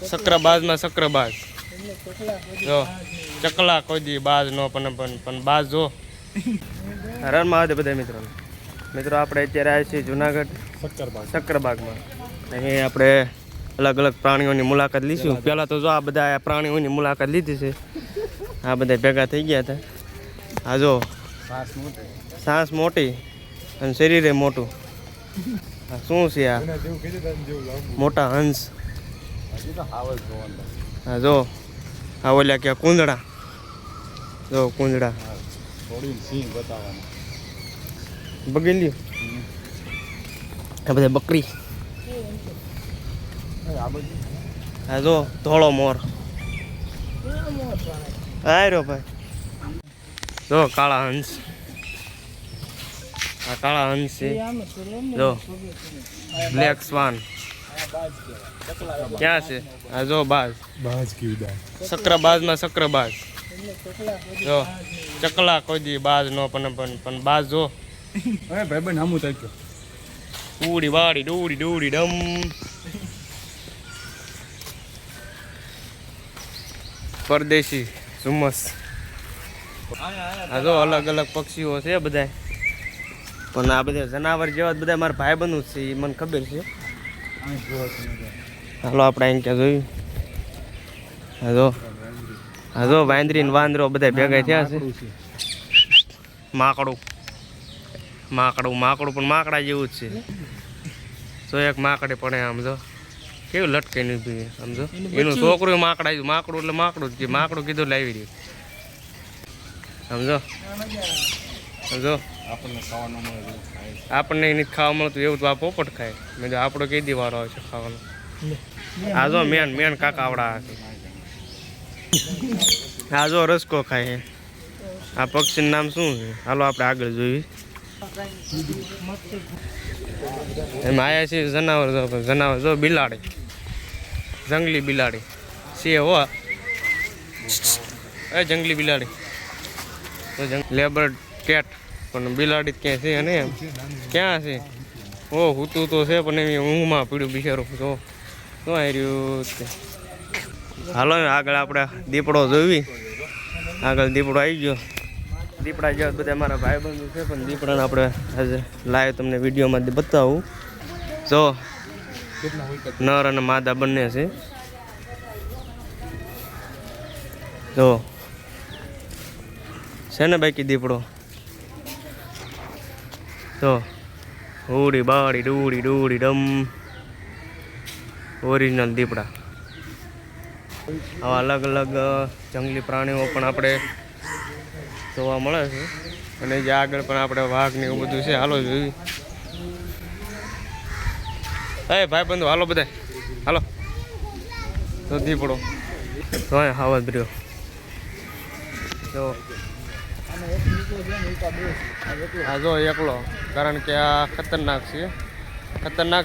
સક્રબાજ માં સક્રબાજ જો ચકલા કોઈ દી બાજ નો પણ બાજ જો હરણ મહાદેવ બધા મિત્રો આપણે અત્યારે આવ્યા છીએ જુનાગઢ સક્કરબાગમાં અહીં આપણે અલગ અલગ પ્રાણીઓની મુલાકાત લઈશું પહેલાં તો જો આ બધા પ્રાણીઓની મુલાકાત લીધી છે આ બધા ભેગા થઈ ગયા હતા આ જો સાંસ મોટી અને શરીરે મોટું શું છે આ મોટા હંસ હા જો આ ઓલ્યા કે કુંદડા જો કુંદડા બગેલ્યું આ બધા બકરી હા જો ધોળો મોર આયરો ભાઈ જો કાળા હંસ આ કાળા હંસ છે જો બ્લેક સ્વાન ક્યાં છે આ જો બાજ સક્રબાજ માં સક્રબાજ જો ચકલા કોઈ દી બાજ નો પણ બાજ જો ભાઈ બન હમું થઈ ગયો ઉડી વાડી ડૂડી ડૂડી ડમ પરદેશી ઝુમ્મસ આ જો અલગ અલગ પક્ષીઓ છે બધા પણ આ બધા જનાવર જેવા બધા મારા ભાઈ બનવું છે એ મને ખબર છે હાલો આપણે અહીં ક્યાં જોયું હા જો વાંદરી ને વાંદરો બધા ભેગા થયા છે માકડું પણ માકડા જેવું જ છે જો એક માકડે પડે આમ જો કેવું લટકે નહીં આમ જો એનું છોકરું માકડું એટલે માકડું જ માકડું કીધું લાવી રહ્યું સમજો આપણને એને ખાવા મળતું એવું તો આ પોપટ ખાય મેં આપણો કઈ દી વારો આવે છે ખાવાનો આ જો મેન કાકાવડા આ જો રસકો ખાય આ પક્ષીનું નામ શું છે હાલો આપણે આગળ જોઈએ એમાં આવ્યા છે જનાવર જો બિલાડી જંગલી બિલાડી છે હો એ જંગલી બિલાડી લેબર કેટ પણ બિલાડી ક્યાં છે ને એમ ક્યાં છે ઓ હૂતું તો છે પણ એમ ઊંઘમાં પીડ્યું બિચારું જો શું આવી રહ્યું હાલો આગળ આપણે દીપડો જોવી આગળ દીપડો આવી ગયો દીપડા જેવા બધા મારા ભાઈ બંધુ છે પણ દીપડાને આપણે આજે લાઈવ તમને વિડીયોમાં બતાવું જો નર અને માદા બંને છે જો છે ને બાકી દીપડો તો ઉડી બાડી ડૂડી ડૂડી ડમ ઓરિજિનલ દીપડા આવા અલગ અલગ જંગલી પ્રાણીઓ પણ આપણે જોવા મળે છે અને જે આગળ પણ આપણે વાઘ ને એવું બધું છે હાલો જોયું ભાઈ બંધુ હાલો બધા હાલો તો દીપડો તો હાવજ રહ્યો જો હા જો એકલો કારણ કે આ ખતરનાક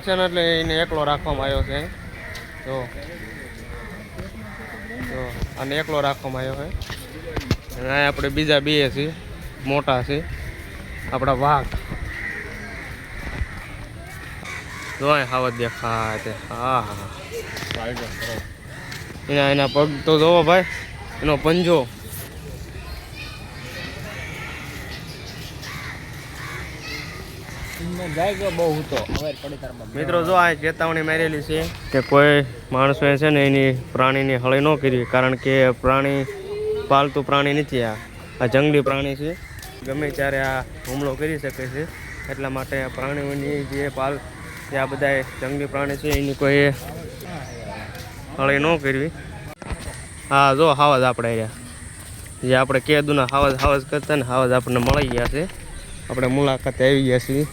છે ને એટલે એને એકલો રાખવામાં આવ્યો છે જો આને એકલો રાખવામાં આવ્યો છે અને આ આપણે બીજા બે છે મોટા છે આપણા વાઘ જો હાવજ દેખાય તે હા એના પગ તો જોવો ભાઈ એનો પંજો મિત્રો જો આ ચેતવણી મારેલી છે કે કોઈ માણસો છે ને એની પ્રાણીની હળી ન કરવી કારણ કે પ્રાણી પાલતુ પ્રાણી નથી આ જંગલી પ્રાણી છે ગમે ત્યારે આ હુમલો કરી શકે છે એટલા માટે આ પ્રાણીઓની જે આ બધા જંગલી પ્રાણી છે એની કોઈ હળી ન કરવી હા જો હાવજ આપણે રહ્યા જે આપણે કેદુના હાવજ કરતા ને હાવજ આપણને મળી ગયા છે આપણે મુલાકાતે આવી ગયા છીએ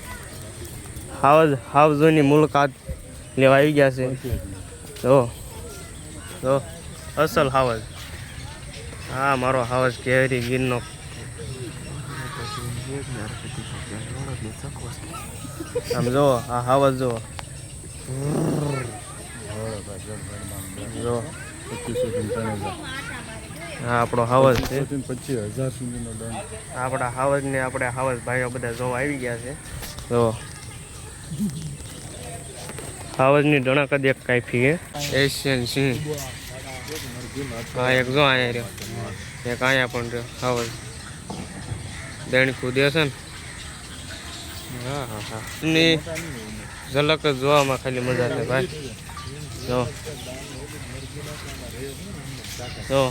હાવજોની મુલાકાત લેવા આવી ગયા છે જો અસલ હાવજ હા મારો હાવજ કેરી ગીરનો આમ જો આ હાવજ જો હા આપણો હાવજ છે 25,000 સુધીનો દંડ આપણા હાવજને આપણે હાવજ ભાઈઓ બધા જોવા આવી ગયા છે જો હાવજની ડણકદ એક કાફી હે એશિયન સિંહ. હા એક જો અહીંયા રહ્યો, એક અહીંયા પણ રહ્યો હાવજ. દેણ કૂદે છે ને. હા હા હા એની ઝલક જ જોવામાં ખાલી મજા છે ભાઈ. જો જો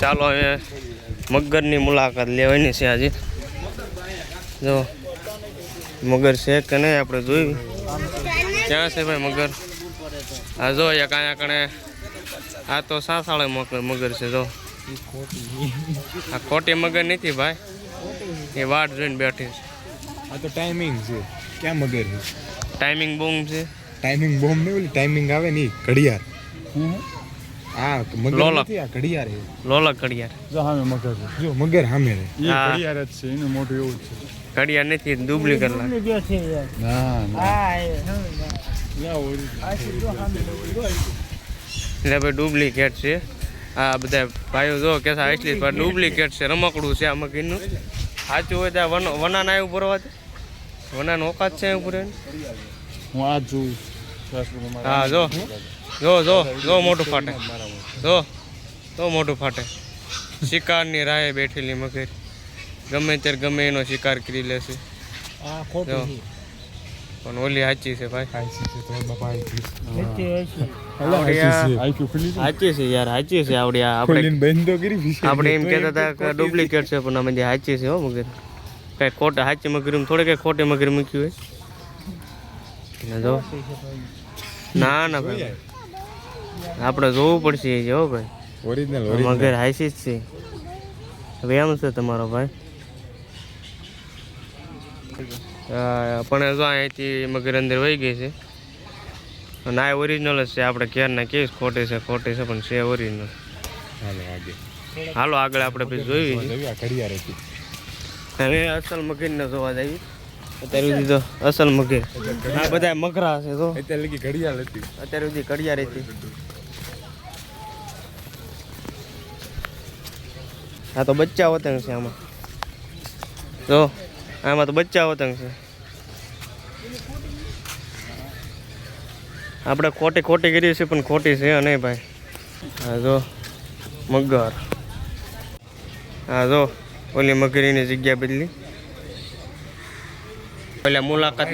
ચાલો હવે મગરની મુલાકાત લેવાની છે આજે. જો મગર છે કે નહીં આપણે જોયું. ક્યાં છે ભાઈ મગર? હા જો એક અહીંયા કણે આ તો સાસાળે મગર છે. જો આ ખોટી મગર નથી ભાઈ, એ વાટ જોઈને બેઠી છે. આ તો ટાઈમિંગ છે. ક્યાં મગર છે? ટાઈમિંગ બોમ્બ છે. ટાઈમિંગ બોમ્બ નહીં, ઓલી ટાઈમિંગ આવે ને ઘડિયાળ. હા મગર લોલક. નથી, આ ઘડિયાળ છે. લોલક ઘડિયાળ. જો સામે મગર છે. જો મગર સામે છે. એ હા. ઘડિયાળ જ છે, એનું મોઢું એવું જ છે. ઘડિયાળ નથી, ડુપ્લિકેટ લાગે. ના ના એટલે ભાઈ ડુપ્લિકેટ છે. આ બધા ભાઈઓ જો કે એટલી પણ ડુપ્લિકેટ છે, રમકડું છે આ મગીરનું. સાચું હોય ત્યાં વના ના ઉપર હોવા વનાનો ઓકાત છે ઉપર. હું આ જોઉં. હા જો જો જો જો મોટું ફાટે. જો મોટું ફાટે. શિકારની રાહે બેઠેલી મગર ગમે ત્યારે ગમે એનો શિકાર કરી લેશે. જો પણ ઓલી સાચી છે ભાઈ. સાચી છે યાર, સાચી છે. આવડી આપણે એમ કહેતા હતા કે ડુપ્લિકેટ છે, પણ અમે સાચી છે હો મગર. કઈ ખોટા સાચી મગર થોડે કઈ ખોટી મગર મૂક્યું હોય. જો ના ના ભાઈ આપણે જોવું પડશે એ હો ભાઈ. ઓરિજિનલ મગર હાઈસી જ છે. હવે એમ છે તમારો ભાઈ. પણ જો અહીંથી મગર અંદર વહી ગઈ છે અને આ ઓરિજિનલ જ છે. આપણે ક્યારના કહીશ ખોટી છે પણ છે ઓરિજિનલ. હાલો આગળ આપણે પછી જોઈ હવે અસલ મગરને જોવા જઈએ. અત્યાર સુધી તો અસલ મગર આ બધા મગરા છે. તો અત્યારે લગી ઘડિયાળ હતી. અત્યાર સુધી ઘડિયાળ હતી. આ તો બચ્ચા વતંગ છે. આમાં જો આમાં તો બચ્ચા વતંગ છે. આપણે ખોટી કરીએ છીએ પણ ખોટી છે નહીં ભાઈ. હા જો મગર. હા જો ઓલી મગરીની જગ્યા બદલી. પેલા મુલાકાત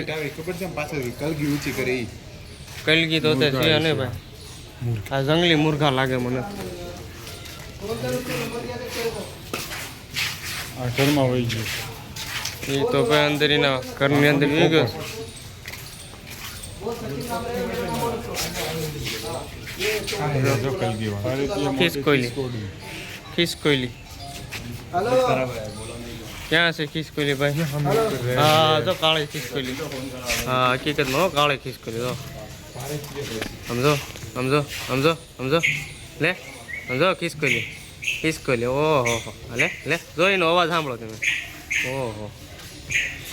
કલગી તો છે ને ભાઈ. આ જંગલી મુર્ગા લાગે મને. આ ઘરમાં વહી ગયું. એ તો ભાઈ અંદર એના ઘરની અંદર વી ગયો. ખિસકોઈલી ક્યાં છે ખિસકોઈલી ભાઈ? હા તો કાળી ખિસકોઈલી. હા હકીકતમાં હો કાળી ખિસકોઈલી. તો સમજો લે સમજો ખિસકોઈલી. ઓહો લે જો એનો અવાજ સાંભળો તમે. ઓહો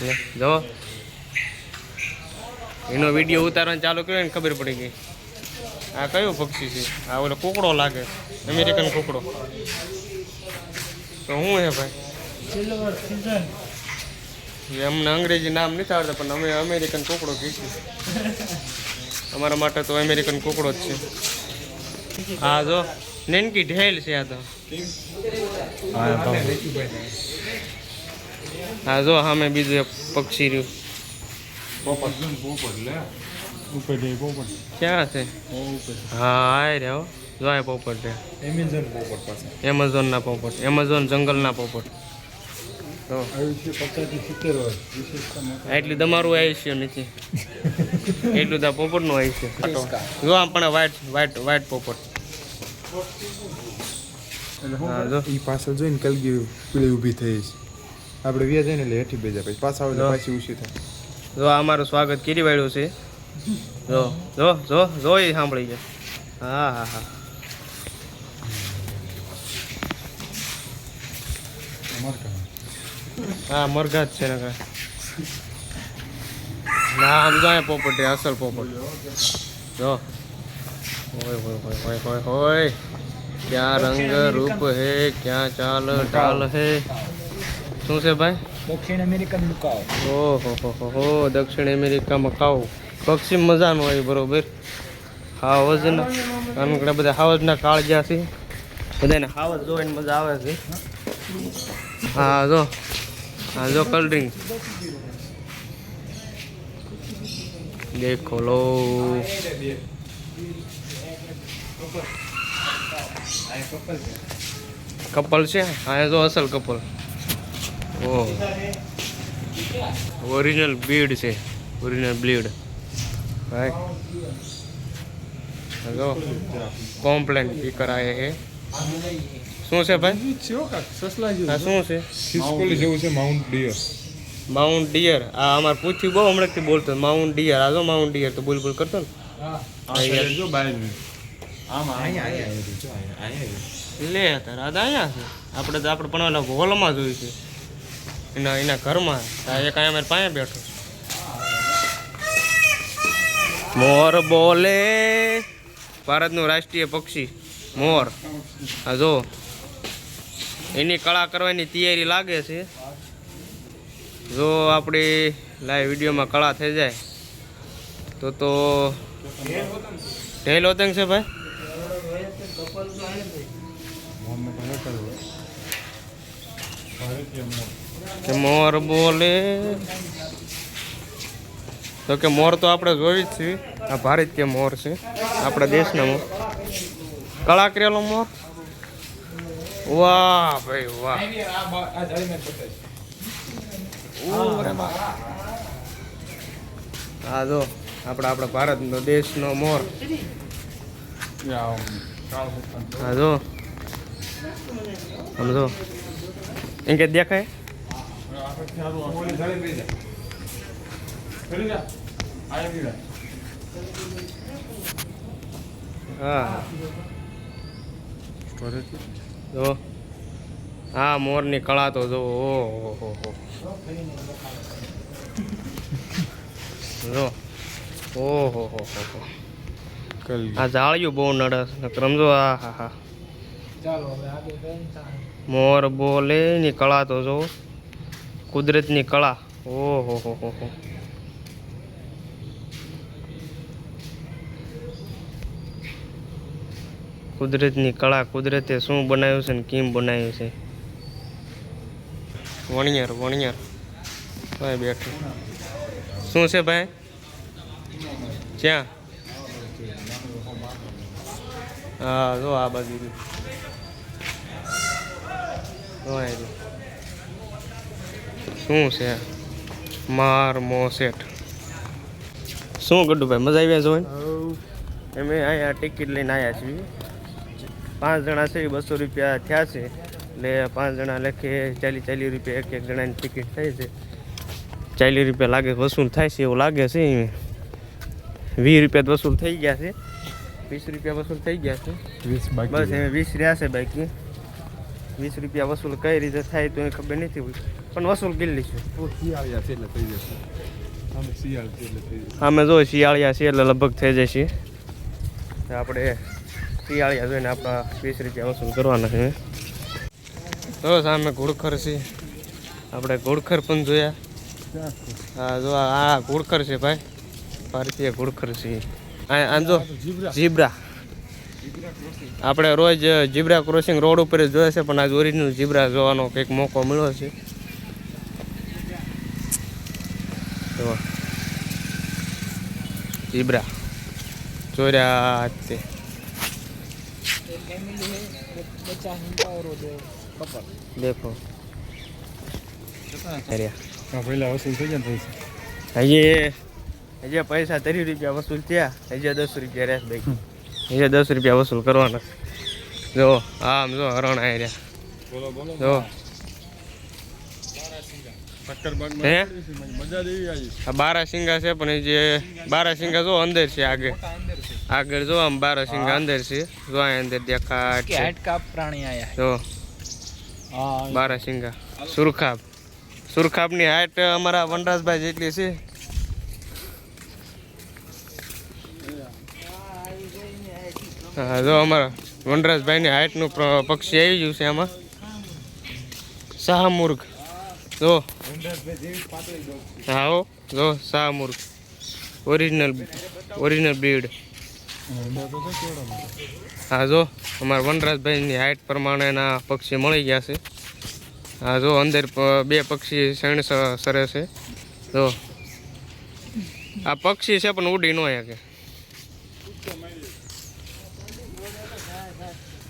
લે જો એનો વિડીયો ઉતારવાનું ચાલુ કર્યો ને ખબર પડી ગઈ. આ કયું પક્ષી છે? આ ઓલો કુકડો લાગે, અમેરિકન કુકડો. તો શું હે ભાઈ? અમને અંગ્રેજી નામ નથી આવડતા પણ અમે અમેરિકન કુકડો કહીશું. અમારા માટે તો અમેરિકન કુકડો જ છે. હા જો નેનકી ઢેલ છે આ તો. હા જો સામે બીજું એક પક્ષી રહ્યું. ક્યાં છે? હા આ રહ્યો જો આ પોપટ છે. એમેઝોન ના પોપટ, એમેઝોન જંગલના પોપટ. તો એટલું તમારું આયુષ્ય નથી, એટલું તો પોપટનું આયુષ્ય. જો આમ પણ વ્હાઈટ પોપટ. હા જો ઈ પાછળ જોઈને કલગી પેલી ઊભી થઈ છે. આપણે વ્યા જઈને એટલે હેઠી બેજા પછી પાછા આવે પાછી ઊંચી થાય. જો અમારું સ્વાગત કરી વાળ્યું છે. જો જો જો જો એ સાંભળી ગયા. હા હા હા હા મરઘા જ છે ને કાંઈ ના આમ જો પોપટ છે અસલ પોપટ. જો હોય क्या रंग रूप है क्या चाल ढाल है। શું છે ભાઈ? દક્ષિણ અમેરિકન મુકાઓ. ઓહો દક્ષિણ અમેરિકામાં કાવ પક્ષી મજાનું હોય બરોબર. હાવજના કારણ બધા હાવજના કાળજા છે બધાને હાવજ જોઈને મજા આવે છે. હા જો કલરિંગ દેખો લો. કપલ છે હા જો અસલ કપલ. ઓહ ઓરિજિનલ બ્રીડ છે ઓરિજિનલ બ્રીડ ભાઈ. હેલો કોમ્પ્લેન સ્પીકર આયે હે. શું છે ભાઈ આ શું છે? ખિસકોલી જેવું છે માઉન્ટ ડિયર. Mount dear. આ અમારે પૂછ્યું બહુ હમણાંથી બોલતો માઉન્ટ ડિયર. આ જો માઉન્ટ ડિયર તો બોલ કરતો ને. જો બાય લે તાર આ અહીંયા છે. આપણે પણ ઓલા હોલમાં જોયું છે એના ઘરમાં. એક અહીંયા અમારે પાસે બેઠો. મોર બોલે ભારતનું રાષ્ટ્રીય પક્ષી મોર. હા જો એની કળા કરવાની તૈયારી લાગે છે. જો આપણી લાઈવ વિડીયોમાં કળા થઈ જાય તો ઢેલ હોતંગ છે ભાઈ. કે મોર બોલે તો કે મોર તો આપણે જોઈ જ છીએ. આ ભારતીય મોર છે આપણા દેશના મોર. કળા કરેલો મોર. વાહ ભાઈ વાહ. હા જો આપણા ભારતનો દેશનો મોર. હા જો સમજો એમ કે દેખાય. હા જો હા મોરની કળા તો જો ઓહો જો ઓહો આ જાળિયું બહુ નડે રમજો. હા હા હા મોર બોલે ની કળા તો જો કુદરતની કળા. ઓહો કુદરતની કળા. કુદરતે શું બનાવ્યું છે ને કેમ બનાવ્યું છે. વણિયાર ભાઈ બેઠું. શું છે ભાઈ ક્યાં? હા જો આ બાજુ શું છે માર મોસેટ. શું ગડું ભાઈ મજા આવ્યા જોઈને? અમે અહીંયા ટિકિટ લઈને આવ્યા છીએ. 5 જણા છે 200 રૂપિયા થયા છે એટલે 5 જણા લખે 40 રૂપિયા એક જણાની ટિકિટ થઈ છે. 40 રૂપિયા લાગે વસૂલ થાય છે એવું લાગે છે. 20 રૂપિયા વસૂલ થઈ ગયા છે. 20 રૂપિયા વસૂલ થઈ ગયા છે. બસ હવે 20 રહ્યા છે બાકી. 20 રૂપિયા વસૂલ કઈ રીતે થાય તો એ ખબર નથી પણ વસૂલ કરી લઈશું. અમે જો શિયાળિયા છે એટલે લગભગ થઈ જશે. આપણે શિયાળિયા જોઈને આપણા 20 રૂપિયા વસૂલ કરવાના છે. તો સામે ઘોડખર છે. આપણે ઘોડખર પણ જોયા. હા જો આ ઘોડખર છે ભાઈ ભારતીય ઘોડખર છે. આ જો ઝીબ્રા. આપણે રોજ ઝીબ્રા ક્રોસિંગ રોડ ઉપર જ જોઈએ છે પણ આજ ઓરિજિનલ ઝીબ્રા જોવાનો કંઈક મોકો મળ્યો છે. તો ઝીબ્રા ચોર્યા તે દેખો હજી પૈસા 30 રૂપિયા વસૂલ થયા. હજી 10 રૂપિયા રહેશે ભાઈ. હજી 10 રૂપિયા વસૂલ કરવાના. જો આમ જો હરણ આવી રહ્યા. જો બારાસિંગા છે પણ જે બારાસિંગા જો અંદર છે આગળ જો આમ બારાસિંગા અંદર છે. જો આ અંદર દેખાય જો બારાસિંગા. સુરખાબની હાઈટ અમારા વનરાજભાઈ જેટલી છે. હા જો અમારા વનરાજભાઈની હાઈટનું પક્ષી આવી ગયું છે આમાં. શાહમુર્ગ જો હા હો જો શાહમુર્ગ ઓરિજિનલ બ્રીડ. હા જો અમારા વનરાજભાઈની હાઇટ પ્રમાણેના પક્ષી મળી ગયા છે. હા જો અંદર બે પક્ષી શેણ સરે છે. જો આ પક્ષી છે પણ ઉડી ન શકે.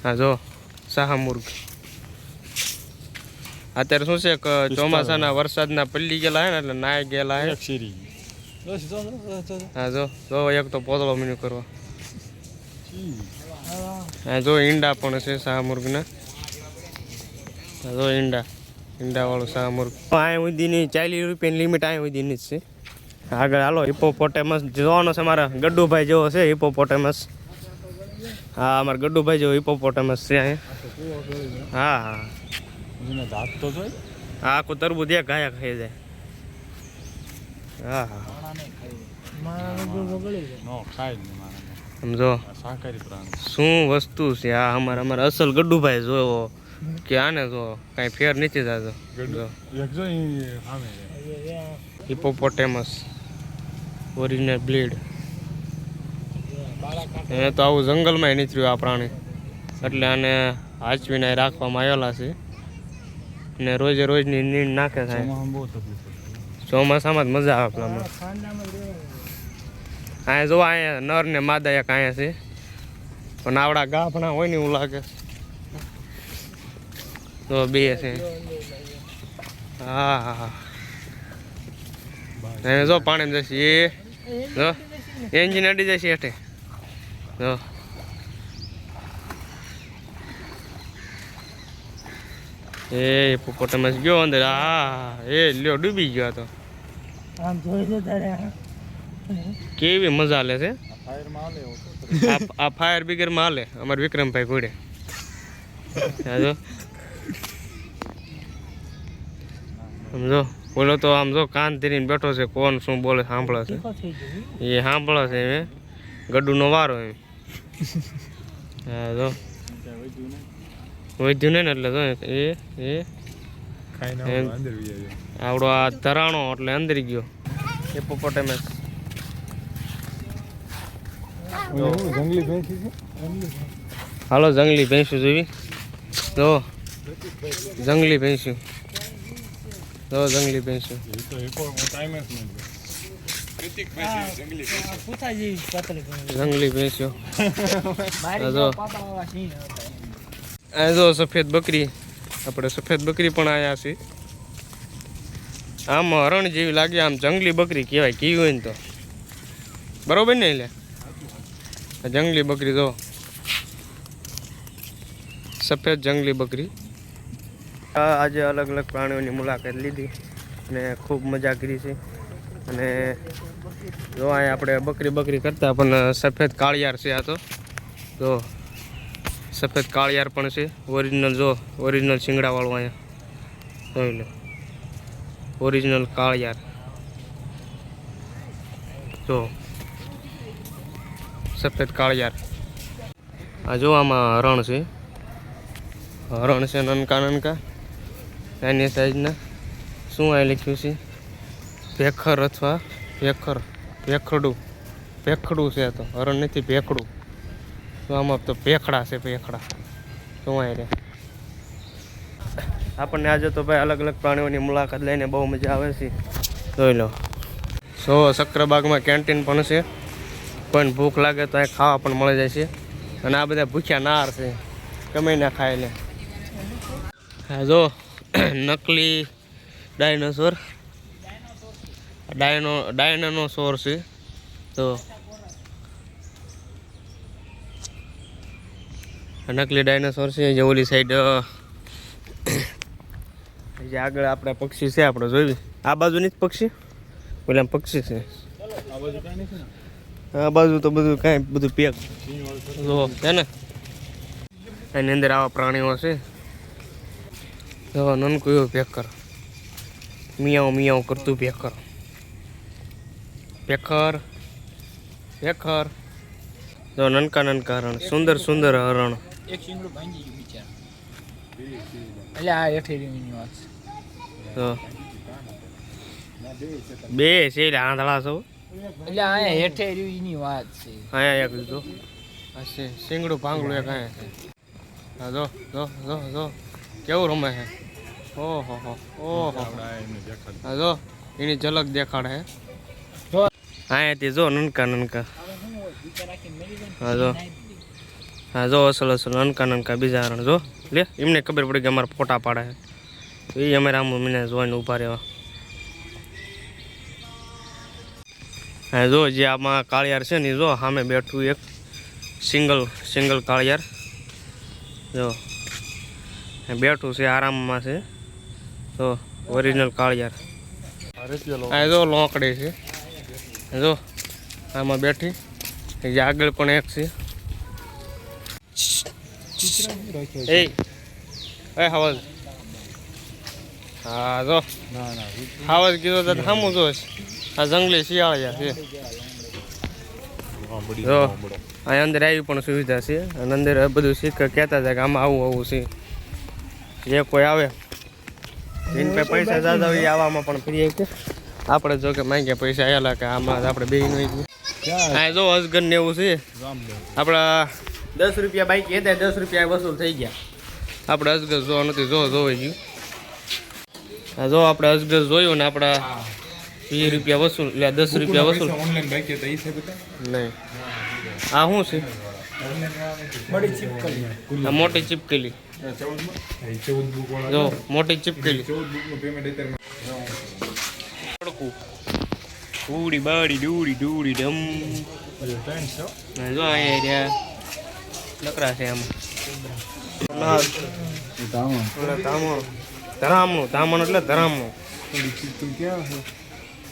હા જો શાહમુર્ગ. અત્યારે શું છે કે ચોમાસાના વરસાદના પલ્લી ગયેલા હે ને એટલે નાય ગયેલા હે. હા જો જો એક તો પોતળો મીનુ કરવા. હા જો ઈંડા પણ છે શાહમુર્ગના. હા જો ઈંડાવાળું શાહમુર્ગ. અહીં સુધીની 40 રૂપિયાની લિમિટ અહીં સુધીની જ છે. આગળ હાલો હિપોપોટેમસ જોવાનો છે. મારા ગડ્ડુભાઈ જેવો છે હિપોપોટેમસ. હા અમારા ગડ્ડુભાઈ જેવો હિપોપોટેમસ છે અહીંયા. હા હા હા આખું તરબૂચ એક ગાયા ખાઈ જાય. હા હા સમજો શું વસ્તુ છે આ. અમારા અસલ ગડ્ડુભાઈ જોવો કે આને જો કાંઈ ફેર નથી થતો. Hippopotamus original breed. એ તો આવું જંગલમાં નીકળ્યું આ પ્રાણી એટલે આને હાચવીને રાખવામાં આવેલા છે ને રોજે રોજની નીંદ નાખે થાય. ચોમાસામાં જ મજા આવે પેલામાં. અહીંયા જો અહીંયા નર ને માદા એક અહીંયા છે પણ આવડા ગાભણા હોય ને એવું લાગે. તો બે છે. હા હા એને જો પાણી જશે એ જો એન્જિન અડી જશે હેઠે. જો એ હિપોપોટેમસ ગયો અંદર. હા એ લ્યો ડૂબી ગયો તો. કેવી મજા લે છે આ ફાયર બ્રિગેડમાં હાલે અમારા વિક્રમભાઈ ઘોડે. જો સમજો બોલો તો આમ જો કાન ધીરીને બેઠો છે. કોણ શું બોલે સાંભળે છે એ સાંભળે છે. એમ ગડ્ડુનો વારો એમ. હા જો વધ્યું નહીં ને એટલે જો એ આવડો આ ધરાણો એટલે અંદર ગયો હિપોપોટેમસ. હાલો જંગલી ભેંસું જોવી. જો જંગલી ભેંસું. જો જંગલી ભેંસું. જંગલી ભેંસું. જો સફેદ બકરી. આપણે સફેદ બકરી પણ આયા છે. આમ હરણ જેવી લાગે. આમ જંગલી બકરી કહેવાય કેવી હોય ને તો બરોબર ને. એટલે જંગલી બકરી જો સફેદ જંગલી બકરી. આજે અલગ અલગ પ્રાણીઓની મુલાકાત લીધી અને ખૂબ મજા કરી છે. અને જો અહીંયા આપણે બકરી કરતા પણ સફેદ કાળિયાર છે. આ તો જો સફેદ કાળિયાર પણ છે ઓરિજિનલ. જો ઓરિજિનલ શિંગડાવાળું અહીંયા જોઈ લો. ઓરિજિનલ કાળિયાર જો સફેદ કાળિયાર. આ જો આમાં હરણ છે. હરણ છે નનકા નાની સાઈઝના. શું આ લખ્યું છે ભેખર અથવા ભેખડું છે. તો હરણ નથી ભેખડું. તો આમાં તો ભેખડા છે. ભેખડા શું આ રે. આપણને આજે તો ભાઈ અલગ અલગ પ્રાણીઓની મુલાકાત લઈને બહુ મજા આવે છે. જોઈ લો. સક્રબાગમાં કેન્ટીન પણ છે. કોઈને ભૂખ લાગે તો અહીં ખાવા પણ મળી જાય છે. અને આ બધા ભૂખ્યા નાર છે ગમે ના ખાય લે. હા જો નકલી ડાયનોસોર. ડાયનોસોર છે. તો નકલી ડાયનોસોર છે. જે ઓલી સાઈડ જે આગળ આપણે પક્ષી છે આપણે જોઈ. આ બાજુની જ પક્ષી પેલા પક્ષી છે. આ બાજુ તો બધું કાંઈ બધું પેક જો છે ને. એની અંદર આવા પ્રાણીઓ છે. નનકું એવું ભેખર મિયાવ કરતું ભેખર. જો નનકા હરણ. સુંદર હરણ. એક શિંગડું ભાંગી ગયું બિચારા. એટલે આ હેઠે રીમીની વાત છે. તો બે છે એટલે આંધળા છો એટલે અહીંયા હેઠે રહ્યું એની વાત છે. અહીંયા એક લીધો આ છે શીંગડું ભાંગડું એક અહીંયા છે હા જો જો જો જો કેવું રમે છે ઓહો હો ઓહો હા જો એની ઝલક દેખાડે હે જો. અહીંયાથી જો નનકા નનકા હા જો હા જો અસલ અસલ નનકા નનકા બીજા હરણ જો લે એમને ખબર પડી કે અમારા ફોટા પાડે છે એ અમે રામ મમ્મીને જોઈને ઊભા રહેવા હા જો જે આમાં કાળિયાર છે ને જો સામે બેઠું એક સિંગલ કાળિયાર જો બેઠું છે આરામમાં છે તો ઓરિજિનલ કાળિયાર હા જો લોકડી છે જો આમાં બેઠી જે આગળ પણ એક છે એ હવાજ હા જો હવાજ કીધો તો સામું જો આ જંગલી શિયાળિયા છે જો આ અંદર આવી પણ સુવિધા છે અને અંદર બધું શીખ કહેતા હતા કે આમાં આવું છે જે કોઈ આવે એન પે પૈસા જાદા હોય એ આવવામાં પણ ફ્રી છે આપણે જો કે માંગ્યા પૈસા આવેલા કે આમાં આપણે બે નું હા જો અજગર ને એવું છે આપણા 10 રૂપિયા બાઈક એ 10 રૂપિયા વસૂલ થઈ ગયા આપણે અજગર જોવા નથી જોઈ ગયું હા જો આપણે અજગર જોયું ને આપણા 20 રૂપિયા વસૂલ એટલે 10 રૂપિયા વસૂલ ઓનલાઈન બાઈક તો ઈ છે બતા નહીં આ શું છે બડી ચીપકલી. આ મોટી ચીપકેલી 14 બુક વાળા જો મોટી ચીપકેલી 14 બુક નું પેમેન્ટ અત્યારે તડકું ઉડી બાડી ડૂડી ડૂડી ડમ જો અહીંયા રહ્યા લકડા છે આમાં ધામણ એટલે ધરામણું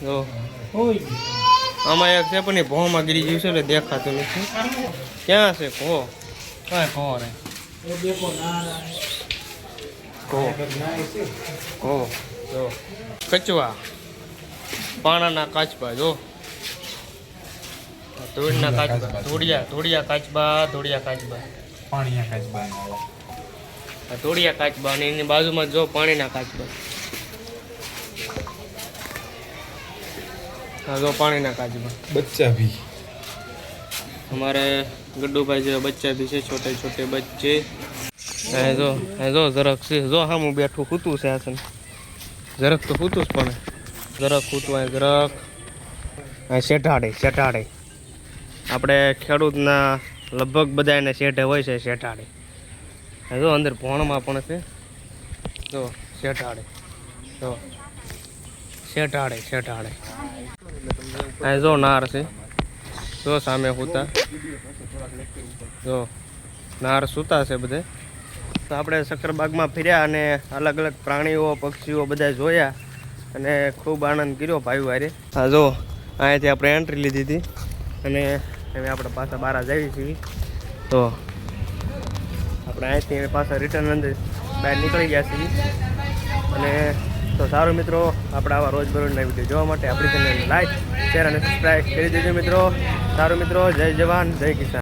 જો આમાં એક છે પણ એ ભોમાં ગીરી ગયું છે એટલે દેખાતું નથી ક્યાં છે કહો કાંઈ કહો રે કહો જો કચવા પાણાના કાચબા જો ધૂળના કાચબા ધોળિયા કાચબા પાણીયા કાચબા ધોળિયા કાચબા અને એની બાજુમાં જો પાણીના કાચબા હા જો પાણીના કાચબા બચ્ચા ભી हमारे गड्डू भाई जो बच्चा भी है छोटे छोटे बच्चे जो जरक से जो हम बैठू खूतू से आसन जरक तो खूतू पण जरक खूतू है जरक શેઠાડે આપણે ખેડૂતના લગભગ બધાને શેઠે હોય છે શેઠાડે જો અંદર ભોણમાં પણ છે જો શેઠાડે જો શેઠાડે આ જો નાર છે જો સામે સૂતા જો નાર સૂતા છે બધે તો આપણે સક્કરબાગમાં ફર્યા અને અલગ અલગ પ્રાણીઓ પક્ષીઓ બધા જોયા અને ખૂબ આનંદ કર્યો ભાઈ વારે હા જો અહીંયાથી આપણે એન્ટ્રી લીધી હતી અને હવે આપણે પાછા બહાર જઈએ છીએ તો આપણે અહીંયાથી પાછા રિટર્ન અંદર બહાર નીકળી ગયા છીએ અને તો સારું મિત્રો આપણે આવા રોજબરોજના વિડીયો જોવા માટે આપણી ચેનલને લાઈક શેર અને સબસ્ક્રાઈબ કરી દેજો મિત્રો સારું મિત્રો જય જવાન જય કિસાન.